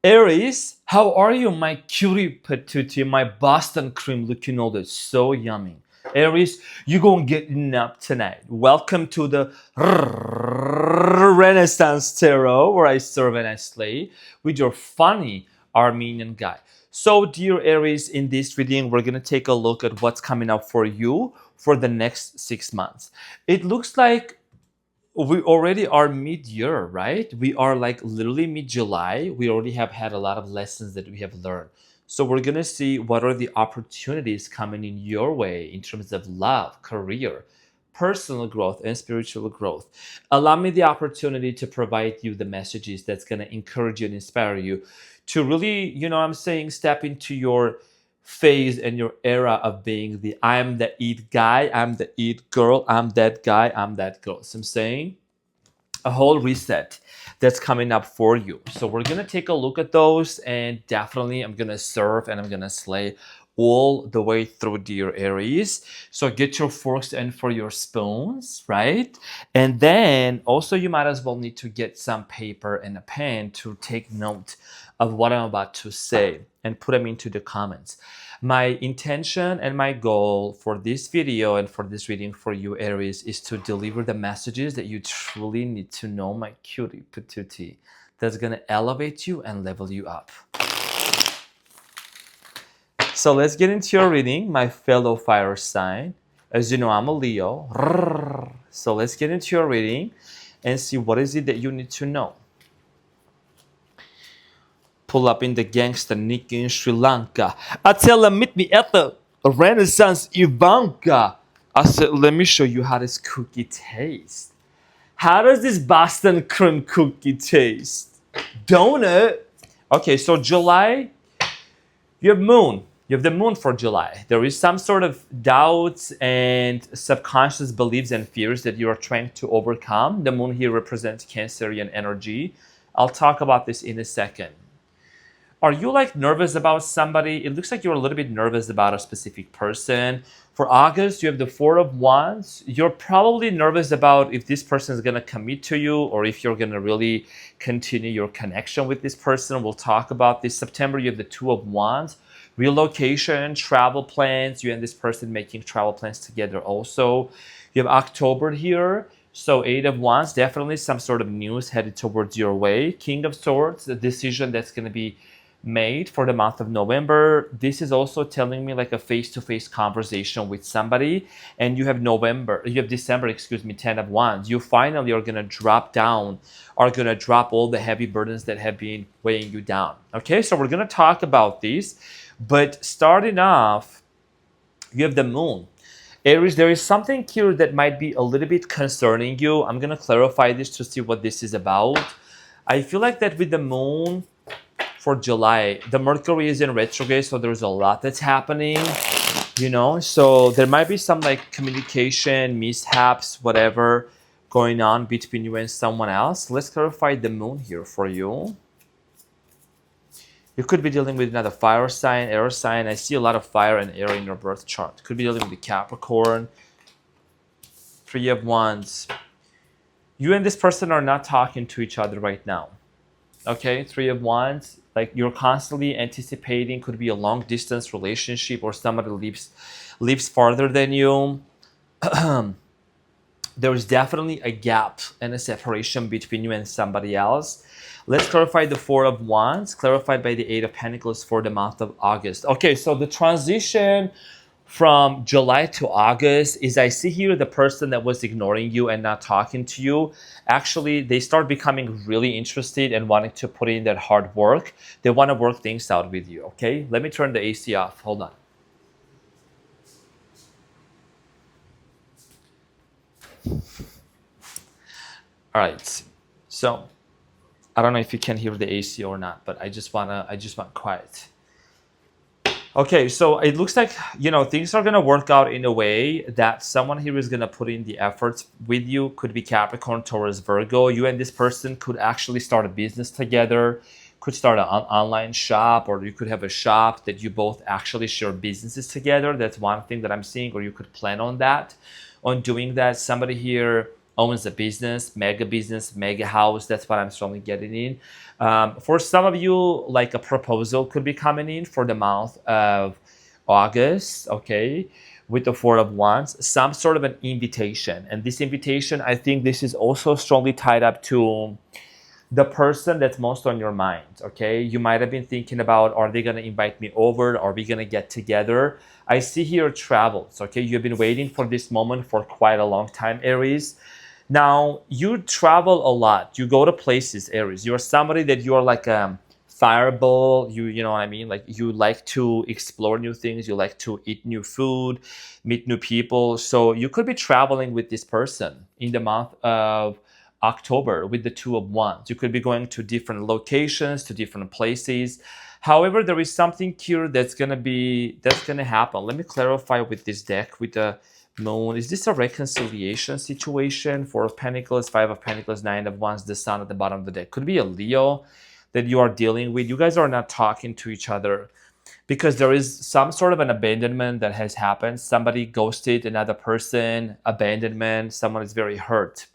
Aries, how are you, my cutie patootie, my Boston cream looking all that's so yummy. Aries, you gonna get enough tonight. Welcome to the Renaissance Tarot, where I serve and I slay with your funny Armenian guy. So, dear Aries, in this reading, we're gonna take a look at what's coming up for you for the next 6 months. It looks like we already are mid-year, right? We are like literally mid-July. We already have had a lot of lessons that we have learned. So we're gonna see what are the opportunities coming in your way in terms of love, career, personal growth, and spiritual growth. Allow me the opportunity to provide you the messages that's gonna encourage you and inspire you to really, I'm saying, step into your phase and your era of being the I'm the it guy, I'm the it girl, I'm that guy, I'm that girl. So I'm saying a whole reset that's coming up for you. So we're gonna take a look at those, and definitely I'm gonna serve and I'm gonna slay all the way through, dear Aries. So get your forks and for your spoons, right? And then also you might as well need to get some paper and a pen to take note of what I'm about to say and put them into the comments. My intention and my goal for this video and for this reading for you, Aries, is to deliver the messages that you truly need to know, my cutie patootie, that's going to elevate you and level you up. So let's get into your reading, my fellow fire sign. As you know, I'm a Leo. So let's get into your reading and see what is it that you need to know. Pull up in the gangster Nikki in Sri Lanka. I tell her, meet me at the Renaissance Ivanka. I said, let me show you how this cookie tastes. How does this Boston cream cookie taste? Donut. Okay, so July, you have moon. You have the moon for July. There is some sort of doubts and subconscious beliefs and fears that you are trying to overcome. The moon here represents Cancerian energy. I'll talk about this in a second. Are you like nervous about somebody? It looks like you're a little bit nervous about a specific person. For August, you have the Four of Wands. You're probably nervous about if this person is going to commit to you or if you're going to really continue your connection with this person. We'll talk about this. September, you have the Two of Wands. Relocation, travel plans. You and this person making travel plans together also. You have October here. So Eight of Wands, definitely some sort of news headed towards your way. King of Swords, a decision that's going to be made for the month of November. This is also telling me like a face-to-face conversation with somebody. And you have December, Ten of Wands. You finally are gonna drop all the heavy burdens that have been weighing you down. Okay, so we're gonna talk about these. But starting off, you have the moon. Aries, there is something here that might be a little bit concerning you. I'm gonna clarify this to see what this is about. I feel like that with the moon, for July, the Mercury is in retrograde, so there's a lot that's happening, so there might be some like communication mishaps, whatever going on between you and someone else. Let's clarify the moon here for you. You could be dealing with another fire sign, air sign. I see a lot of fire and air in your birth chart. Could be dealing with the Capricorn. Three of Wands. You and this person are not talking to each other right now. Okay, Three of Wands, like you're constantly anticipating, could be a long distance relationship or somebody lives farther than you. There is definitely a gap and a separation between you and somebody else. Let's clarify the Four of Wands, clarified by the Eight of Pentacles for the month of August. Okay, so the transition from July to August is, I see here the person that was ignoring you and not talking to you, actually they start becoming really interested and wanting to put in that hard work. They want to work things out with you. Okay, let me turn the AC off. Hold on. All right, so I don't know if you can hear the AC or not, but I just want quiet. Okay, so it looks like, things are going to work out in a way that someone here is going to put in the efforts with you. Could be Capricorn, Taurus, Virgo. You and this person could actually start a business together, could start an online shop, or you could have a shop that you both actually share businesses together. That's one thing that I'm seeing, or you could plan on doing that. Somebody here owns a business, mega house. That's what I'm strongly getting in. For some of you, like a proposal could be coming in for the month of August, okay, with the Four of Wands, some sort of an invitation. And this invitation, I think this is also strongly tied up to the person that's most on your mind, okay? You might have been thinking about, are they gonna invite me over? Are we gonna get together? I see here travels, okay? You've been waiting for this moment for quite a long time, Aries. Now, you travel a lot. You go to places, Aries. You're somebody that you're like a fireball. You know what I mean? Like you like to explore new things. You like to eat new food, meet new people. So you could be traveling with this person in the month of October with the Two of Wands. You could be going to different locations, to different places. However, there is something here that's gonna happen. Let me clarify with this deck with the Moon. Is this a reconciliation situation? Four of Pentacles, Five of Pentacles, Nine of Wands, the Sun at the bottom of the deck. Could be a Leo that you are dealing with. You guys are not talking to each other because there is some sort of an abandonment that has happened. Somebody ghosted another person, abandonment, someone is very hurt.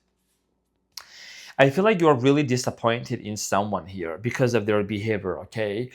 I feel like you're really disappointed in someone here because of their behavior, okay?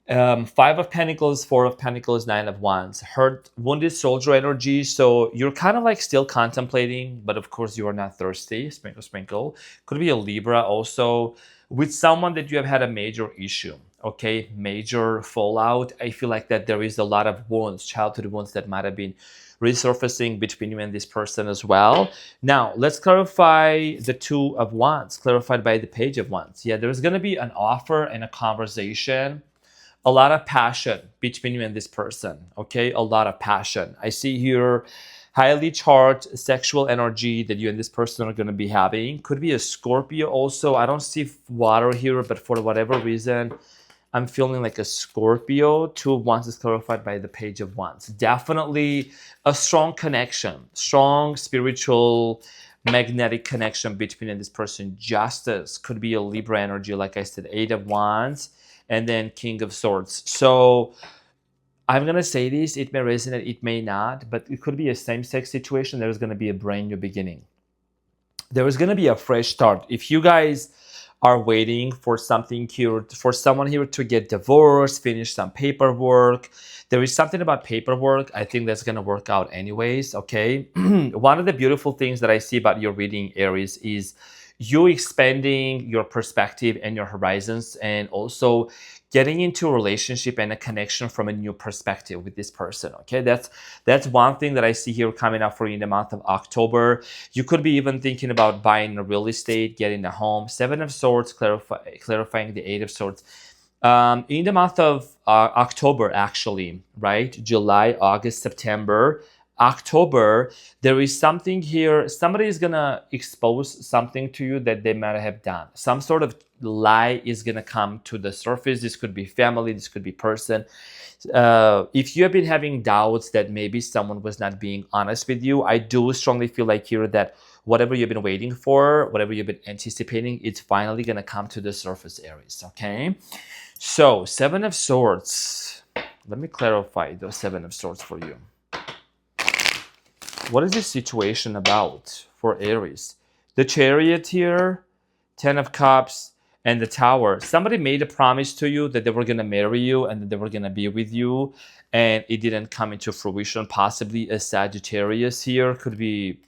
Five of Pentacles, Four of Pentacles, Nine of Wands. Hurt, wounded soldier energy. So you're kind of like still contemplating, but of course you are not thirsty. Sprinkle, sprinkle. Could be a Libra also. With someone that you have had a major issue, okay? Major fallout. I feel like that there is a lot of wounds, childhood wounds that might have been resurfacing between you and this person as well. Now, let's clarify the Two of Wands, clarified by the Page of Wands. Yeah, there's going to be an offer and a conversation. A lot of passion between you and this person, okay? A lot of passion. I see here highly charged sexual energy that you and this person are going to be having. Could be a Scorpio also. I don't see water here, but for whatever reason, I'm feeling like a Scorpio. Two of Wands is clarified by the Page of Wands. Definitely a strong connection, strong spiritual, magnetic connection between you and this person. Justice could be a Libra energy, like I said, Eight of Wands, and then King of Swords. So I'm going to say this, it may resonate, it may not, but it could be a same-sex situation. There's going to be a brand new beginning. There is going to be a fresh start. If you guys are waiting for something here, for someone here to get divorced, finish some paperwork, there is something about paperwork. I think that's going to work out anyways, okay? One of the beautiful things that I see about your reading, Aries, is you expanding your perspective and your horizons, and also getting into a relationship and a connection from a new perspective with this person, okay? That's one thing that I see here coming up for you in the month of October. You could be even thinking about buying a real estate, getting a home. Seven of Swords, clarifying the Eight of Swords. In the month of October, actually, right? July, August, September, October, there is something here. Somebody is gonna expose something to you that they might have done. Some sort of lie is gonna come to the surface. This could be family, this could be person. If you have been having doubts that maybe someone was not being honest with you, I do strongly feel like here that whatever you've been waiting for, whatever you've been anticipating, it's finally gonna come to the surface, Aries, okay? So, Seven of Swords. Let me clarify those Seven of Swords for you. What is this situation about for Aries? The Chariot here, Ten of Cups, and the Tower. Somebody made a promise to you that they were going to marry you and that they were going to be with you, and it didn't come into fruition. Possibly a Sagittarius here. Could be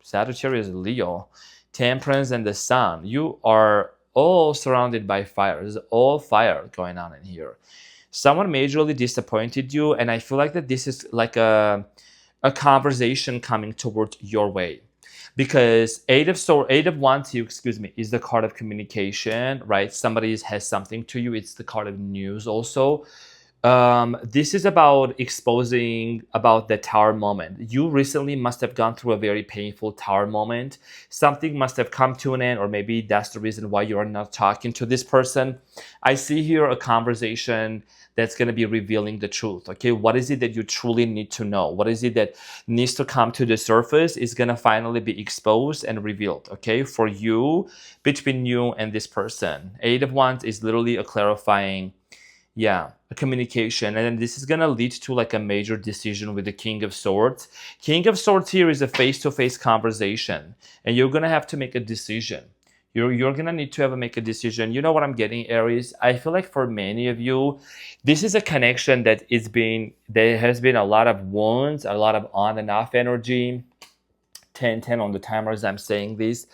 Sagittarius, Leo. Temperance and the Sun. You are all surrounded by fire. There's all fire going on in here. Someone majorly disappointed you, and I feel like that this is like a conversation coming towards your way, because Eight of Wands, is the card of communication, right? Somebody has something to you. It's the card of news also. This is about exposing about the Tower moment. You recently must have gone through a very painful Tower moment. Something must have come to an end, or maybe that's the reason why you are not talking to this person. I see here a conversation that's going to be revealing the truth, okay? What is it that you truly need to know? What is it that needs to come to the surface is going to finally be exposed and revealed, okay? For you, between you and this person. Eight of Wands is literally a clarifying Yeah, a communication. And then this is gonna lead to like a major decision with the King of Swords. King of Swords here is a face-to-face conversation, and you're gonna have to make a decision. You're gonna need to make a decision. You know what I'm getting, Aries? I feel like for many of you, this is a connection that there has been a lot of wounds, a lot of on and off energy. 10 10 on the timer as I'm saying this.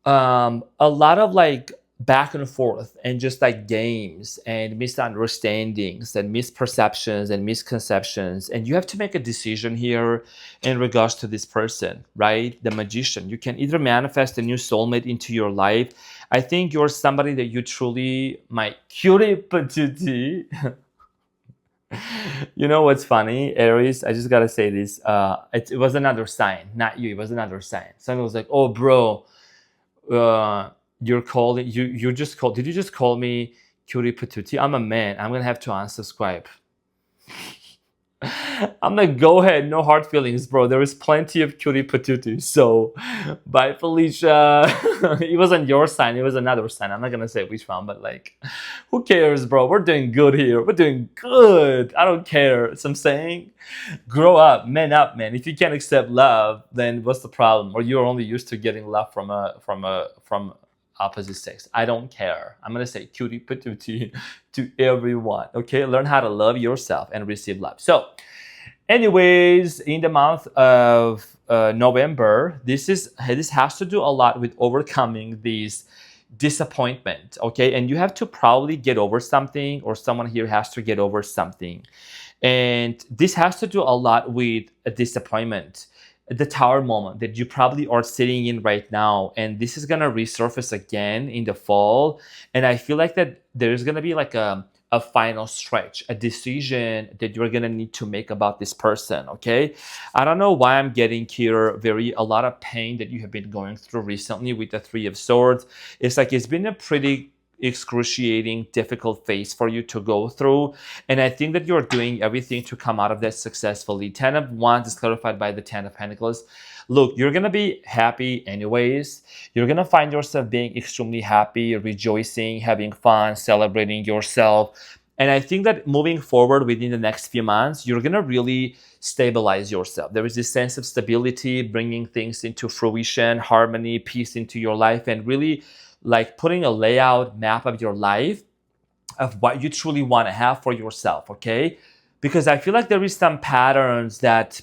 A lot of like back and forth and just like games and misunderstandings and misperceptions and misconceptions, and you have to make a decision here in regards to this person, right? The Magician. You can either manifest a new soulmate into your life. I think you're somebody that you truly, my cutie patootie. You know what's funny, Aries? I just gotta say this. It was another sign, not you. It was another sign. Someone was like, "Oh, bro, you're calling you just called. Did you just call me cutie patootie? I'm a man. I'm gonna have to unsubscribe." I'm like, go ahead, no hard feelings, bro. There is plenty of cutie patooties. So, bye, Felicia. It wasn't your sign, it was another sign. I'm not gonna say which one, but like, who cares, bro? We're doing good here. We're doing good. I don't care. So I'm saying, grow up, man up, man. If you can't accept love, then what's the problem? Or you're only used to getting love from opposite sex. I don't care. I'm gonna say cutie patootie to everyone. Okay, learn how to love yourself and receive love. So, anyways, in the month of November, this has to do a lot with overcoming these disappointment. Okay, and you have to probably get over something, or someone here has to get over something, and this has to do a lot with a disappointment, the tower moment that you probably are sitting in right now, and this is gonna resurface again in the fall. And I feel like that there's gonna be like a final stretch, a decision that you're gonna need to make about this person. Okay, I don't know why I'm getting here a lot of pain that you have been going through recently with the Three of Swords. It's like it's been a pretty excruciating, difficult phase for you to go through, and I think that you're doing everything to come out of that successfully. 10 of Wands is clarified by the 10 of Pentacles. Look, you're gonna be happy anyways. You're gonna find yourself being extremely happy, rejoicing, having fun, celebrating yourself. And I think that moving forward within the next few months, you're gonna really stabilize yourself. There is this sense of stability, bringing things into fruition, harmony, peace into your life, and really like putting a layout map of your life of what you truly want to have for yourself. Okay, because I feel like there is some patterns that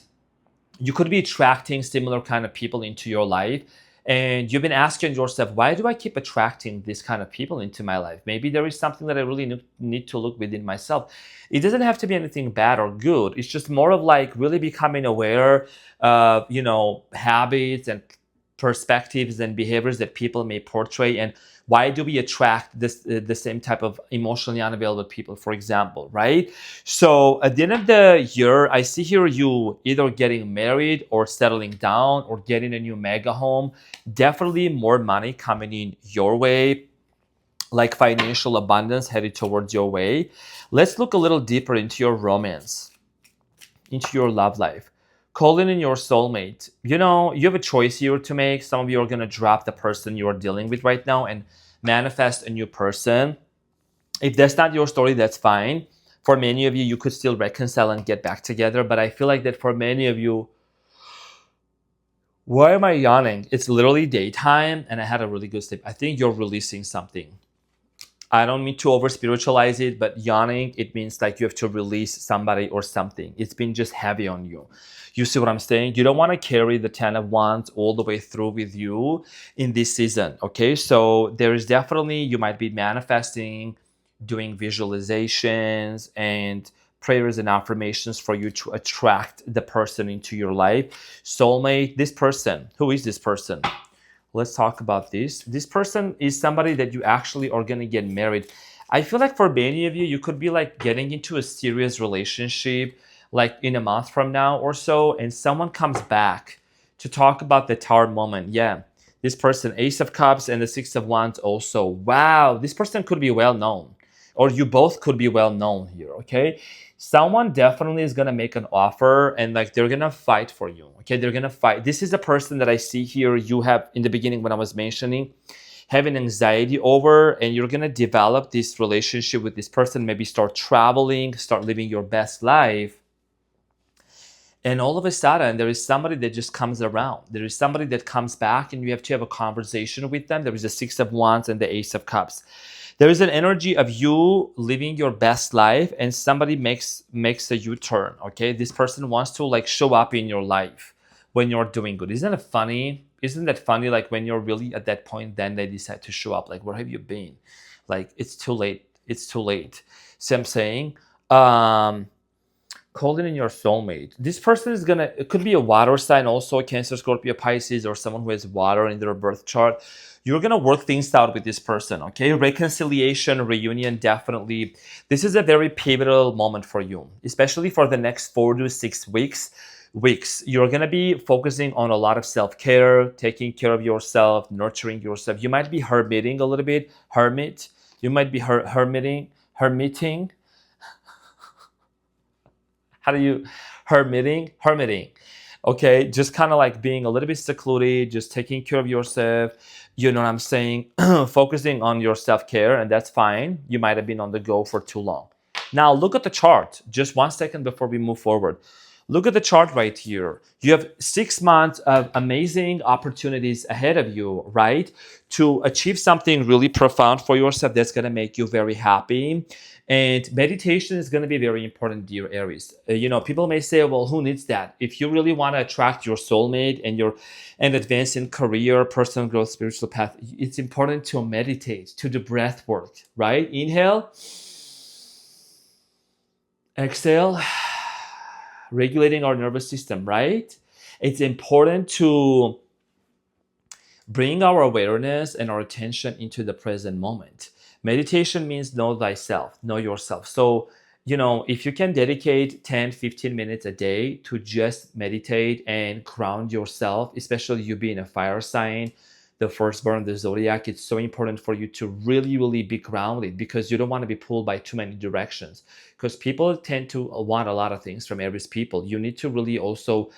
you could be attracting similar kind of people into your life, and you've been asking yourself, why do I keep attracting this kind of people into my life? Maybe there is something that I really need to look within myself. It doesn't have to be anything bad or good. It's just more of like really becoming aware of, habits and perspectives and behaviors that people may portray, and why do we attract the same type of emotionally unavailable people, for example, right? So at the end of the year, I see here you either getting married or settling down or getting a new mega home. Definitely more money coming in your way, like financial abundance headed towards your way. Let's look a little deeper into your romance, into your love life. Calling in your soulmate. You have a choice here to make. Some of you are going to drop the person you are dealing with right now and manifest a new person. If that's not your story, that's fine. For many of you, you could still reconcile and get back together. But I feel like that for many of you, why am I yawning? It's literally daytime and I had a really good sleep. I think you're releasing something. I don't mean to over spiritualize it, but yawning, it means like you have to release somebody or something. It's been just heavy on you. You see what I'm saying? You don't want to carry the 10 of Wands all the way through with you in this season, okay? So there is definitely, you might be manifesting, doing visualizations and prayers and affirmations for you to attract the person into your life. Soulmate, this person, who is this person? Let's talk about this. This person is somebody that you actually are going to get married. I feel like for many of you, you could be like getting into a serious relationship like in a month from now or so, and someone comes back to talk about the tower moment. Yeah, this person, Ace of Cups and the Six of Wands also. Wow, this person could be well known, or you both could be well known here, okay? Someone definitely is going to make an offer and like they're going to fight for you, okay? They're going to fight. This is a person that I see here you have in the beginning when I was mentioning having anxiety over, and you're gonna develop this relationship with this person, maybe start traveling, start living your best life. And all of a sudden, there is somebody that just comes around. There is somebody that comes back, and you have to have a conversation with them. There is the Six of Wands and the Ace of Cups. There is an energy of you living your best life, and somebody makes a U-turn. Okay, this person wants to like show up in your life when you're doing good. Isn't it funny? Isn't that funny? Like when you're really at that point, then they decide to show up. Like, where have you been? Like, it's too late. It's too late. See what I'm saying? Calling in your soulmate. This person is gonna, it could be a water sign also, Cancer, Scorpio, Pisces, or someone who has water in their birth chart. You're gonna work things out with this person, okay? Reconciliation, reunion, definitely. This is a very pivotal moment for you, especially for the next 4 to 6 weeks. You're gonna be focusing on a lot of self-care, taking care of yourself, nurturing yourself. You might be hermiting a little bit, hermit. You might be hermiting. How do you hermiting? Okay, just kind of like being a little bit secluded, just taking care of yourself. You know what I'm saying? Focusing on your self-care, and that's fine. You might have been on the go for too long. Now look at the chart. Just 1 second before we move forward. Look at the chart right here. You have 6 months of amazing opportunities ahead of you, right? To achieve something really profound for yourself that's going to make you very happy. And meditation is going to be very important, dear Aries. People may say, well, who needs that? If you really want to attract your soulmate and advance in career, personal growth, spiritual path, it's important to meditate, to do breath work, right? Inhale, exhale, regulating our nervous system, right? It's important to bring our awareness and our attention into the present moment. Meditation means know thyself, know yourself. So, if you can dedicate 10, 15 minutes a day to just meditate and ground yourself, especially you being a fire sign, the firstborn of the zodiac, it's so important for you to really, really be grounded, because you don't want to be pulled by too many directions. Because people tend to want a lot of things from Aries people. You need to really also,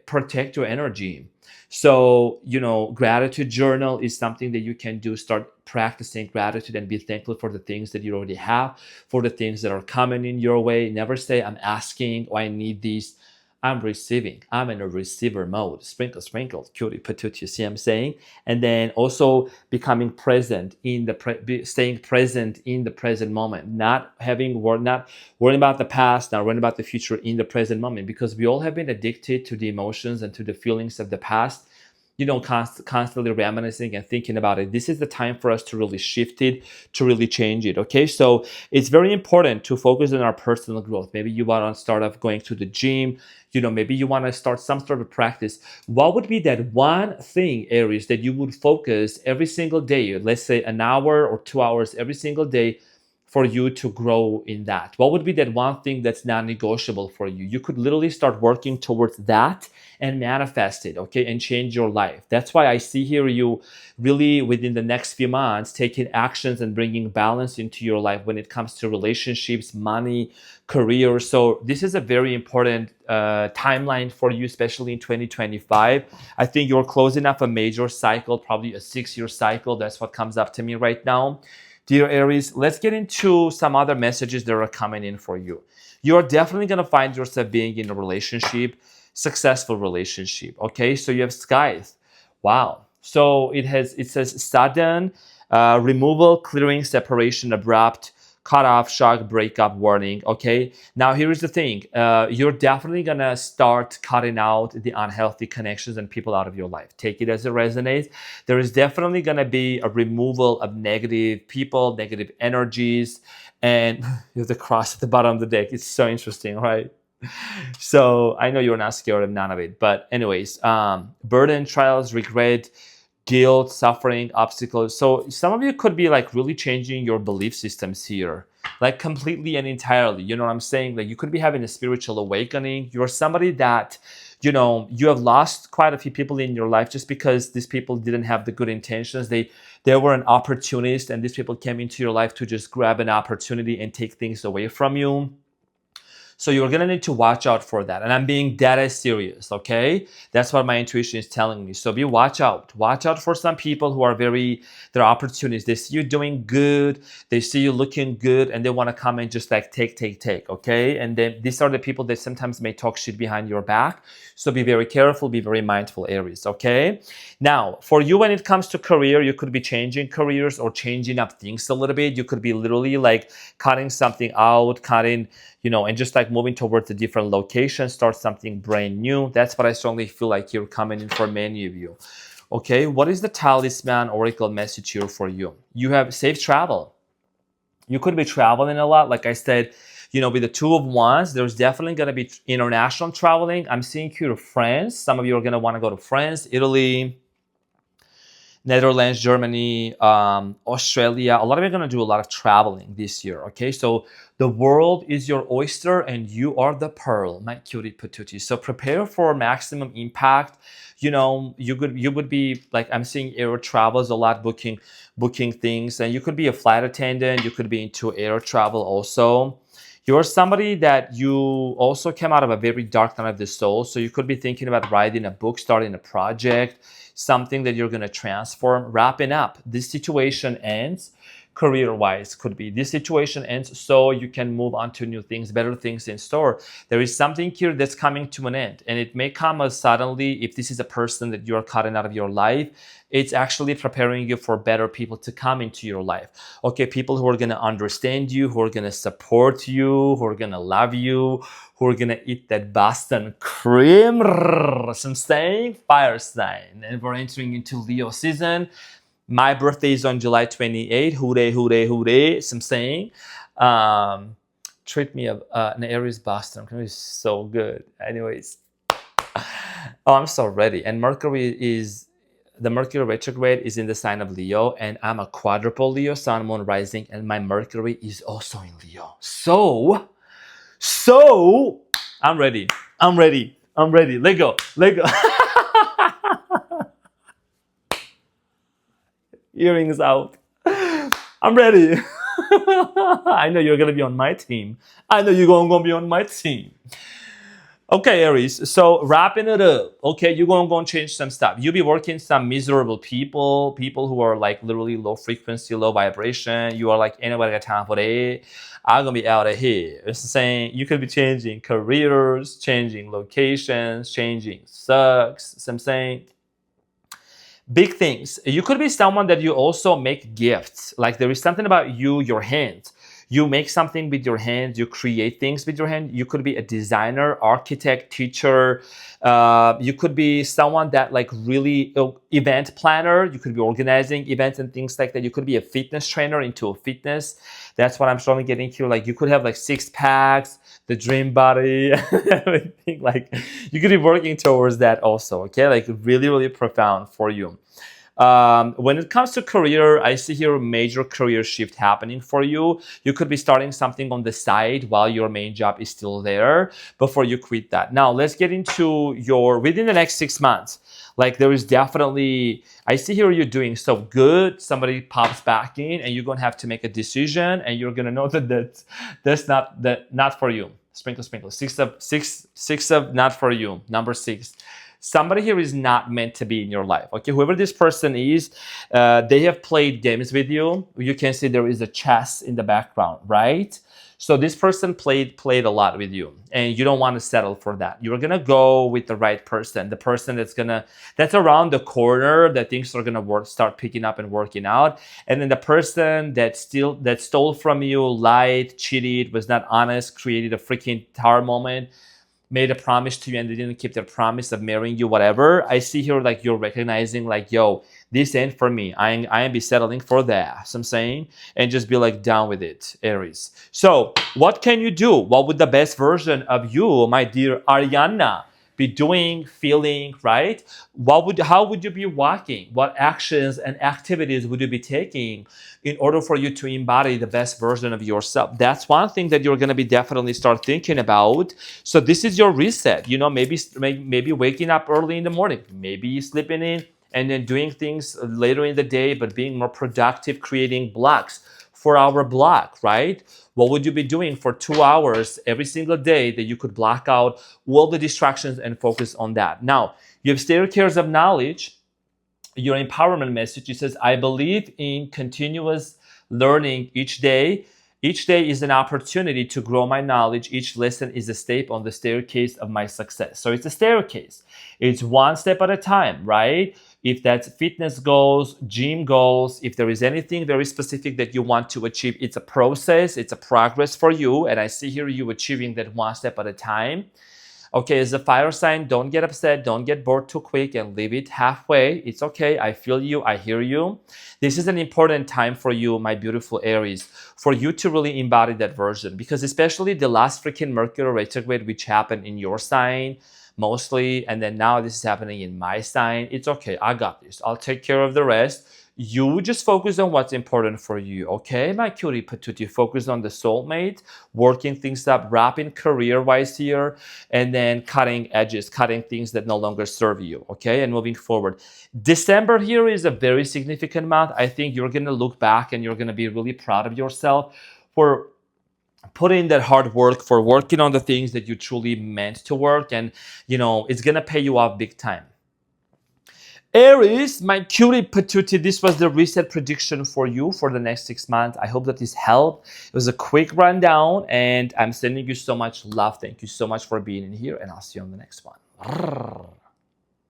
protect your energy. So, gratitude journal is something that you can do. Start practicing gratitude and be thankful for the things that you already have, for the things that are coming in your way. Never say, I'm asking, or I need these. I'm receiving. I'm in a receiver mode. Sprinkle, sprinkle, cutie patootie, you see what I'm saying? And then also becoming present in staying present in the present moment, not worrying about the past, not worrying about the future, in the present moment, because we all have been addicted to the emotions and to the feelings of the past. Constantly reminiscing and thinking about it. This is the time for us to really shift it, to really change it. Okay, so it's very important to focus on our personal growth. Maybe you want to start off going to the gym. Maybe you want to start some sort of practice. What would be that one thing, Aries, that you would focus every single day? Let's say an hour or 2 hours every single day for you to grow in that. What would be that one thing that's non-negotiable for you? You could literally start working towards that and manifest it, okay, and change your life. That's why I see here you really within the next few months taking actions and bringing balance into your life when it comes to relationships, money, career. So this is a very important timeline for you, especially in 2025. I think you're closing up a major cycle, probably a 6-year cycle. That's what comes up to me right now. Dear Aries, let's get into some other messages that are coming in for you. You're definitely going to find yourself being in a relationship, successful relationship. Okay, so you have skies. Wow. So it says sudden removal, clearing, separation, abrupt, cut off, shock, breakup, warning. Okay, now here's the thing. You're definitely gonna start cutting out the unhealthy connections and people out of your life. Take it as it resonates. There is definitely gonna be a removal of negative people, negative energies, and you have the cross at the bottom of the deck. It's so interesting, right? So I know you're not scared of none of it, but anyways, burden, trials, regret, guilt, suffering, obstacles. So some of you could be like really changing your belief systems here, like completely and entirely. You know what I'm saying? Like you could be having a spiritual awakening. You're somebody that, you have lost quite a few people in your life just because these people didn't have the good intentions. They were an opportunist, and these people came into your life to just grab an opportunity and take things away from you. So you're gonna need to watch out for that. And I'm being dead serious, okay? That's what my intuition is telling me. So watch out. Watch out for some people who are they're opportunists. They see you doing good, they see you looking good, and they want to come and just like take, okay? And then these are the people that sometimes may talk shit behind your back. So be very careful, be very mindful, Aries, okay? Now, for you, when it comes to career, you could be changing careers or changing up things a little bit. You could be literally like cutting something out, and just like moving towards a different location, start something brand new. That's what I strongly feel like you're coming in for many of you. Okay, what is the talisman oracle message here for you? You have safe travel. You could be traveling a lot. Like I said, with the Two of Wands, there's definitely going to be international traveling. I'm seeing here France. Some of you are going to want to go to France, Italy, Netherlands, Germany, Australia. A lot of you are going to do a lot of traveling this year, okay? So the world is your oyster and you are the pearl, my cutie patootie. So prepare for maximum impact. You would be like, I'm seeing air travels a lot, booking things, and you could be a flight attendant. You could be into air travel also. You're somebody that you also came out of a very dark night of the soul. So you could be thinking about writing a book, starting a project, something that you're going to transform, wrapping up. This situation ends, career-wise could be. This situation ends so you can move on to new things, better things in store. There is something here that's coming to an end, and it may come as suddenly. If this is a person that you're cutting out of your life, it's actually preparing you for better people to come into your life. Okay, people who are going to understand you, who are going to support you, who are going to love you, who are going to eat that Boston cream. So I'm saying fire sign. And we're entering into Leo season. My birthday is on July 28th. Hooray, hooray, hooray. So I'm saying. Treat me an Aries Boston cream is so good. Anyways. Oh, I'm so ready. And the Mercury retrograde is in the sign of Leo, and I'm a quadruple Leo, Sun, Moon, Rising, and my Mercury is also in Leo. So I'm ready. Let go. Earrings out. I'm ready. I know you're gonna be on my team. Gonna be on my team. Okay, Aries, so wrapping it up. Okay, you're going to change some stuff. You'll be working some miserable people who are like literally low frequency, low vibration. You are like, anybody got time for that? I'm going to be out of here. It's saying you could be changing careers, changing locations, changing sucks. So I'm saying big things. You could be someone that you also make gifts. Like there is something about your hands. You make something with your hands, you create things with your hand. You could be a designer, architect, teacher. You could be someone that like really event planner. You could be organizing events and things like that. You could be a fitness trainer into a fitness. That's what I'm strongly getting here. Like you could have like 6 packs, the dream body, everything. Like you could be working towards that also. Okay, like really, really profound for you. When it comes to career, I see here a major career shift happening for you. You could be starting something on the side while your main job is still there before you quit that. Now, let's get into within the next 6 months. Like there is definitely, I see here you're doing so good. Somebody pops back in and you're going to have to make a decision and you're going to know that's not for you. Sprinkle, sprinkle. Six of not for you. Number 6. Somebody here is not meant to be in your life. Okay, whoever this person is, they have played games with you. You can see there is a chess in the background, right? So this person played a lot with you, and you don't want to settle for that. You're gonna go with the right person, the person that's around the corner, that things are gonna start picking up and working out. And then the person that stole from you, lied, cheated, was not honest, created a freaking tower moment, made a promise to you and they didn't keep their promise of marrying you, whatever. I see here like you're recognizing like, yo, this ain't for me. I ain't be settling for that. So I'm saying, and just be like down with it, Aries. So what can you do? What would the best version of you, my dear Ariana, be doing, feeling, right? How would you be walking? What actions and activities would you be taking in order for you to embody the best version of yourself? That's one thing that you're going to be definitely start thinking about. So this is your reset. Maybe waking up early in the morning, maybe sleeping in, and then doing things later in the day, but being more productive, creating blocks 4-hour block, right? What would you be doing for 2 hours every single day that you could block out all the distractions and focus on that? Now, you have staircase of knowledge. Your empowerment message, it says, I believe in continuous learning each day. Each day is an opportunity to grow my knowledge. Each lesson is a step on the staircase of my success. So it's a staircase. It's one step at a time, right? If that's fitness goals, gym goals, if there is anything very specific that you want to achieve, it's a process, it's a progress for you. And I see here you achieving that one step at a time. Okay, as a fire sign, don't get upset, don't get bored too quick and leave it halfway. It's okay, I feel you, I hear you. This is an important time for you, my beautiful Aries, for you to really embody that version, because especially the last freaking Mercury retrograde, which happened in your sign mostly, and then now this is happening in my sign. It's okay, I got this. I'll take care of the rest. You just focus on what's important for you, okay, my cutie patootie? Focus on the soulmate, working things up, wrapping career-wise here, and then cutting edges, cutting things that no longer serve you, okay, and moving forward. December here is a very significant month. I think you're going to look back and you're going to be really proud of yourself for put in that hard work, for working on the things that you truly meant to work, and it's going to pay you off big time. Aries, my cutie patootie, this was the reset prediction for you for the next 6 months. I hope that this helped. It was a quick rundown, and I'm sending you so much love. Thank you so much for being in here, and I'll see you on the next one.